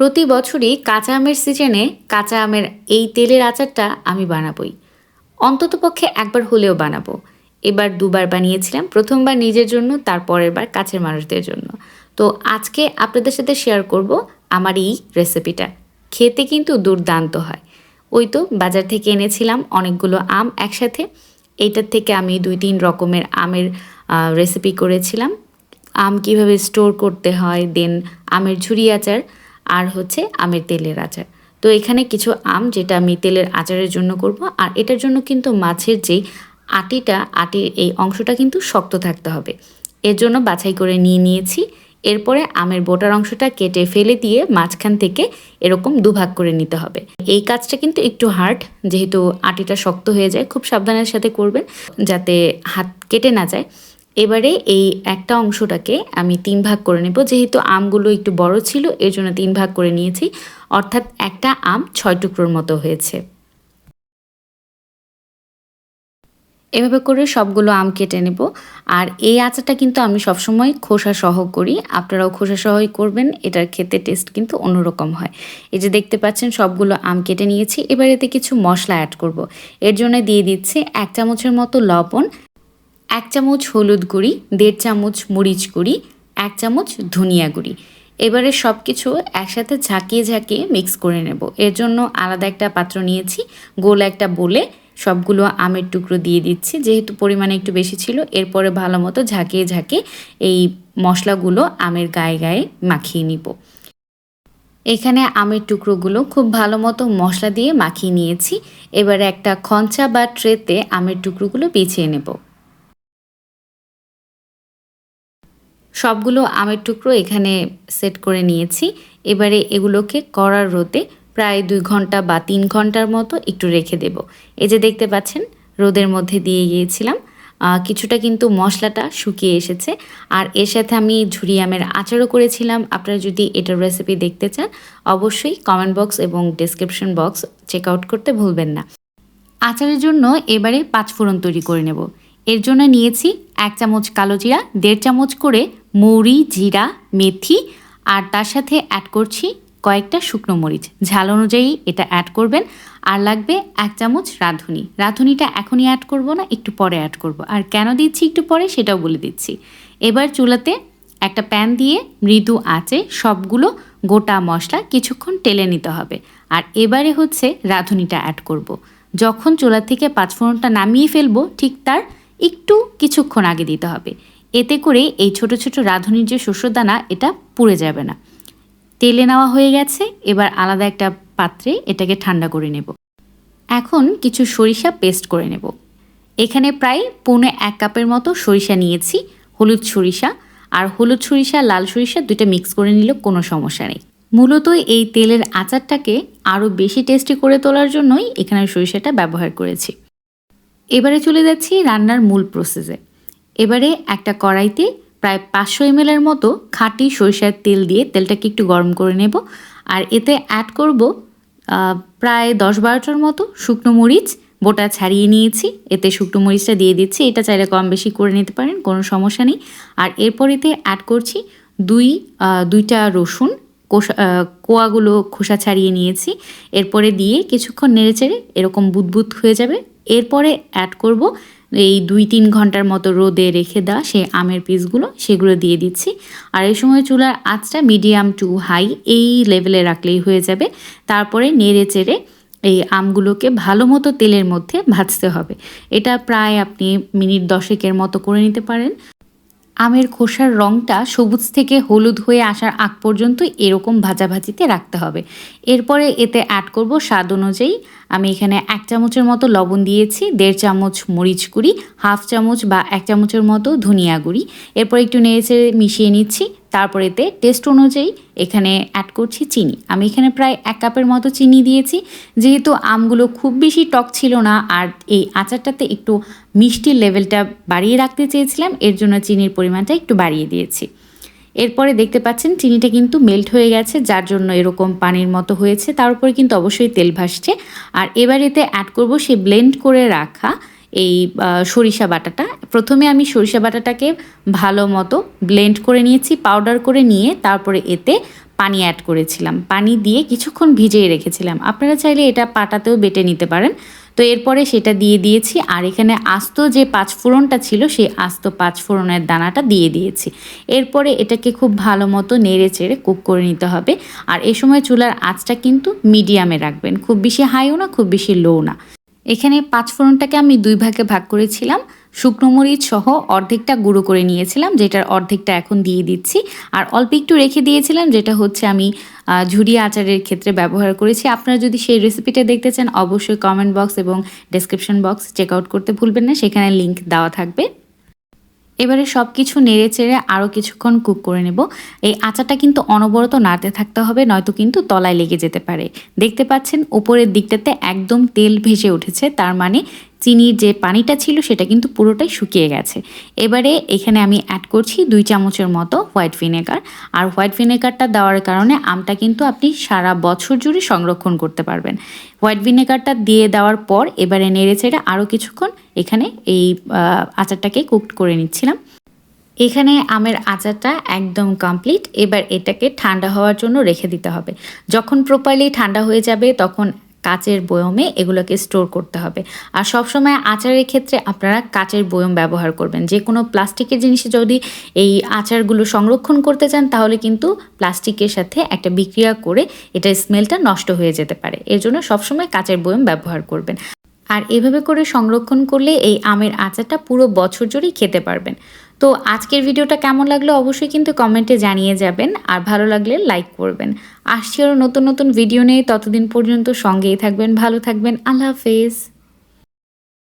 প্রতি বছরই কাঁচা আমের সিজনে কাঁচা আমের এই তেলের আচারটা আমি বানাবই। অন্ততপক্ষে একবার হলেও বানাবো। এবার দুবার বানিয়েছিলাম। ১ম বার নিজের জন্য, তার পরের বার কাছের মানুষদের জন্য। তো আজকে আপনাদের সাথে শেয়ার করব আমার এই রেসিপিটা। খেতে কিন্তু দুর্দান্ত হয়। ওই তো বাজার থেকে এনেছিলাম অনেকগুলো আম একসাথে। এইটার থেকে আমি ২-৩ রকমের আমের রেসিপি করেছিলাম। আম কিভাবে স্টোর করতে হয়, দেন আমের ঝুরি আচার, আর হচ্ছে আমের তেলের আচার। তো এখানে কিছু আম যেটা আমি তেলের আচারের জন্য করব, আর এটার জন্য কিন্তু মাছের যেই আটির এই অংশটা কিন্তু শক্ত থাকতে হবে। এর জন্য বাছাই করে নিয়ে নিয়েছি। এরপরে আমের বোটার অংশটা কেটে ফেলে দিয়ে মাঝখান থেকে এরকম দুভাগ করে নিতে হবে। এই কাজটা কিন্তু একটু হার্ড, যেহেতু আটিটা শক্ত হয়ে যায়। খুব সাবধানের সাথে করবেন যাতে হাত কেটে না যায়। এবারে এই একটা অংশটাকে আমি ৩ ভাগ করে নেব। যেহেতু আমগুলো একটু বড় ছিল, এর জন্য ৩ ভাগ করে নিয়েছি। অর্থাৎ একটা আম ৬ টুকরোর মতো হয়েছে। এভাবে করে সবগুলো আম কেটে নেব। আর এই আচারটা কিন্তু আমি সবসময় খোসা সহ করি। আপনারাও খোসা সহই করবেন। এটার খেতে টেস্ট কিন্তু অন্যরকম হয়। এই যে দেখতে পাচ্ছেন সবগুলো আম কেটে নিয়েছি। এবার এতে কিছু মশলা অ্যাড করব। এর জন্য দিয়ে দিচ্ছি ১ চামচের মতো লবণ, ১ চামচ হলুদ গুঁড়ি, ১.৫ চামচ মরিচ গুঁড়ি, ১ চামচ ধনিয়া গুঁড়ি। এবারে সব কিছু একসাথে ঝাঁকিয়ে মিক্স করে নেব। এর জন্য আলাদা একটা পাত্র নিয়েছি। গোল একটা বলে সবগুলো আমের টুকরো দিয়ে দিচ্ছি। যেহেতু পরিমাণে একটু বেশি ছিল, এরপরে ভালো মতো ঝাঁকিয়ে এই মশলাগুলো আমের গায়ে মাখিয়ে নিব। এখানে আমের টুকরোগুলো খুব ভালো মতো মশলা দিয়ে মাখিয়ে নিয়েছি। এবারে একটা খঞ্চা বা ট্রেতে আমের টুকরোগুলো বিছিয়ে নেব। সবগুলো আমের টুকরো এখানে সেট করে নিয়েছি। এবারে এগুলোকে কড়ার রোদে প্রায় ২ ঘন্টা বা ৩ ঘন্টার মতো একটু রেখে দেব। এই যে দেখতে পাচ্ছেন রোদের মধ্যে দিয়ে গিয়েছিলাম। কিছুটা কিন্তু মশলাটা শুকিয়ে এসেছে। আর এর সাথে আমি ঝুরি আমের আচারও করেছিলাম। আপনারা যদি এটার রেসিপি দেখতে চান, অবশ্যই কমেন্ট বক্স এবং ডেসক্রিপশন বক্স চেক আউট করতে ভুলবেন না। আচারের জন্য এবারে ৫ ফোড়ন তৈরি করে নেব। এর জন্য নিয়েছি ১ চামচ কালো জিরা, ১.৫ চামচ করে মৌরি, জিরা, মেথি, আর তার সাথে অ্যাড করছি কয়েকটা শুকনো মরিচ। ঝাল অনুযায়ী এটা অ্যাড করবেন। আর লাগবে ১ চামচ রাঁধুনি। রাঁধুনিটা এখনই অ্যাড করব না, একটু পরে অ্যাড করব। আর কেন দিচ্ছি একটু পরে সেটাও বলে দিচ্ছি। এবার চুলাতে একটা প্যান দিয়ে মৃদু আঁচে সবগুলো গোটা মশলা কিছুক্ষণ টেলে নিতে হবে। আর এবারে হচ্ছে রাঁধুনিটা অ্যাড করব। যখন চুলা থেকে ৫ ফোড়নটা নামিয়ে ফেলবো, ঠিক তার একটু কিছুক্ষণ আগে দিতে হবে। এতে করে এই ছোট ছোট রাঁধুনির যে শস্যদানা, এটা পুড়ে যাবে না। তেলে নেওয়া হয়ে গেছে। এবার আলাদা একটা পাত্রে এটাকে ঠান্ডা করে নেব। এখন কিছু সরিষা পেস্ট করে নেব। এখানে প্রায় ১.৫ কাপের মতো সরিষা নিয়েছি। হলুদ সরিষা আর হলুদ সরিষা, লাল সরিষা দুইটা মিক্স করে নিলেও কোনো সমস্যা নেই। মূলত এই তেলের আচারটাকে আরও বেশি টেস্টি করে তোলার জন্যই এখানে সরিষাটা ব্যবহার করেছি। এবারে চলে যাচ্ছি রান্নার মূল প্রসেসে। এবারে একটা কড়াইতে প্রায় ৫০০ ml মতো খাঁটি সরিষার তেল দিয়ে তেলটাকে একটু গরম করে নেব। আর এতে অ্যাড করব প্রায় ১০-১২টার মতো শুকনো মরিচ বোটা ছাড়িয়ে নিয়েছি। এতে শুকনো মরিচটা দিয়ে দিচ্ছি। এটা চাইলে কম বেশি করে নিতে পারেন, কোনো সমস্যা নেই। আর এরপর এতে অ্যাড করছি দুইটা রসুন, কোয়াগুলো খোসা ছাড়িয়ে নিয়েছি। এরপরে দিয়ে কিছুক্ষণ নেড়েচেড়ে এরকম বুদবুদ হয়ে যাবে। এরপরে অ্যাড করব এই ২-৩ ঘন্টার মতো রোদে রেখে দেওয়া সেই আমের পিসগুলো, সেগুলো দিয়ে দিচ্ছি। আর এই সময় চুলার আঁচটা মিডিয়াম টু হাই এই লেভেলে রাখলেই হয়ে যাবে। তারপরে নেড়েচেড়ে এই আমগুলোকে ভালো মতো তেলের মধ্যে ভাজতে হবে। এটা প্রায় আপনি মিনিট ১০-এর মতো করে নিতে পারেন। আমের খোসার রঙটা সবুজ থেকে হলুদ হয়ে আসার আগ পর্যন্ত এরকম ভাজাভাজিতে রাখতে হবে। এরপরে এতে অ্যাড করব স্বাদ অনুযায়ী। আমি এখানে ১ চামচের মতো লবণ দিয়েছি, ১.৫ চামচ মরিচ গুঁড়ি, 1/2 চামচ বা ১ চামচের মতো ধনিয়া গুঁড়ি। এরপর একটু নেড়েচেড়ে মিশিয়ে নিচ্ছি। তারপর এতে টেস্ট অনুযায়ী এখানে অ্যাড করছি চিনি। আমি এখানে প্রায় ১ কাপের মতো চিনি দিয়েছি। যেহেতু আমগুলো খুব বেশি টক ছিল না, আর এই আচারটাতে একটু মিষ্টির লেভেলটা বাড়িয়ে রাখতে চেয়েছিলাম, এর জন্য চিনির পরিমাণটা একটু বাড়িয়ে দিয়েছি। এরপরে দেখতে পাচ্ছেন চিনিটা কিন্তু মেল্ট হয়ে গেছে, যার জন্য এরকম পানির মতো হয়েছে। তার উপরে কিন্তু অবশ্যই তেল ভাসছে। আর এবার এতে অ্যাড করব সেই ব্লেন্ড করে রাখা এই সরিষা বাটাটা। প্রথমে আমি সরিষা বাটাটাকে ভালো মতো ব্লেন্ড করে নিয়েছি, পাউডার করে নিয়ে তারপরে এতে পানি অ্যাড করেছিলাম, পানি দিয়ে কিছুক্ষণ ভিজিয়ে রেখেছিলাম। আপনারা চাইলে এটা পাটাতেও বেটে নিতে পারেন। তো এরপরে সেটা দিয়ে দিয়েছি, আর এখানে আস্ত যে পাঁচফোড়নটা ছিল সেই আস্ত পাঁচফোড়নের দানাটা দিয়ে দিয়েছি। এরপরে এটাকে খুব ভালো মতো নেড়ে চেড়ে কুক করে নিতে হবে। আর এ সময় চুলার আঁচটা কিন্তু মিডিয়ামে রাখবেন, খুব বেশি হাইও না খুব বেশি লো না। এখানে পাঁচফোড়নটাকে আমি 2 ভাগে ভাগ করেছিলাম, শুকনো মরিচ সহ অর্ধেকটা গুঁড়ো করে নিয়েছিলাম, যেটার অর্ধেকটা এখন দিয়ে দিচ্ছি। আর অল্প একটু রেখে দিয়েছিলাম, যেটা হচ্ছে আমি ঝুরি আচারের ক্ষেত্রে ব্যবহার করেছি। আপনারা যদি সেই রেসিপিটা দেখতে চান অবশ্যই কমেন্ট বক্স এবং ডেসক্রিপশন বক্স চেক আউট করতে ভুলবেন না, সেখানে লিংক দেওয়া থাকবে। এবারে সব কিছু নেড়ে চেড়ে আরও কিছুক্ষণ কুক করে নেব। এই আচারটা কিন্তু অনবরত নাড়তে থাকতে হবে, নয়তো কিন্তু তলায় লেগে যেতে পারে। দেখতে পাচ্ছেন উপরের দিকটাতে একদম তেল ভেসে উঠেছে, তার মানে চিনির যে পানিটা ছিল সেটা কিন্তু পুরোটাই শুকিয়ে গেছে। এবারে এখানে আমি অ্যাড করছি 2 চামচের মতো হোয়াইট ভিনেগার। আর হোয়াইট ভিনেগারটা দেওয়ার কারণে আমটা কিন্তু আপনি সারা বছর জুড়ে সংরক্ষণ করতে পারবেন। হোয়াইট ভিনেগারটা দিয়ে দেওয়ার পর এবারে নেড়ে চেড়ে আরও কিছুক্ষণ এখানে এই আচারটাকে কুকড করে নিচ্ছিলাম। এখানে আমের আচারটা একদম কমপ্লিট। এবার এটাকে ঠান্ডা হওয়ার জন্য রেখে দিতে হবে। যখন প্রপারলি ঠান্ডা হয়ে যাবে তখন কাচের বয়মে এগুলোকে স্টোর করতে হবে। আর সবসময় আচারের ক্ষেত্রে আপনারা কাচের বয়ম ব্যবহার করবেন। যে কোনো প্লাস্টিকের জিনিসে যদি এই আচারগুলো সংরক্ষণ করতে চান তাহলে কিন্তু প্লাস্টিকের সাথে একটা বিক্রিয়া করে এটার স্মেলটা নষ্ট হয়ে যেতে পারে। এর জন্য সবসময় কাচের বয়ম ব্যবহার করবেন। আর এভাবে করে সংরক্ষণ করলে এই আমের আচারটা পুরো বছর জুড়েই খেতে পারবেন। তো আজকের ভিডিওটা কেমন লাগলো অবশ্যই কিন্তু কমেন্টে জানিয়ে যাবেন, আর ভালো লাগলে লাইক করবেন। আসছি আরও নতুন নতুন ভিডিও নিয়ে, ততদিন পর্যন্ত সঙ্গেই থাকবেন, ভালো থাকবেন, আল্লাহ হাফেজ।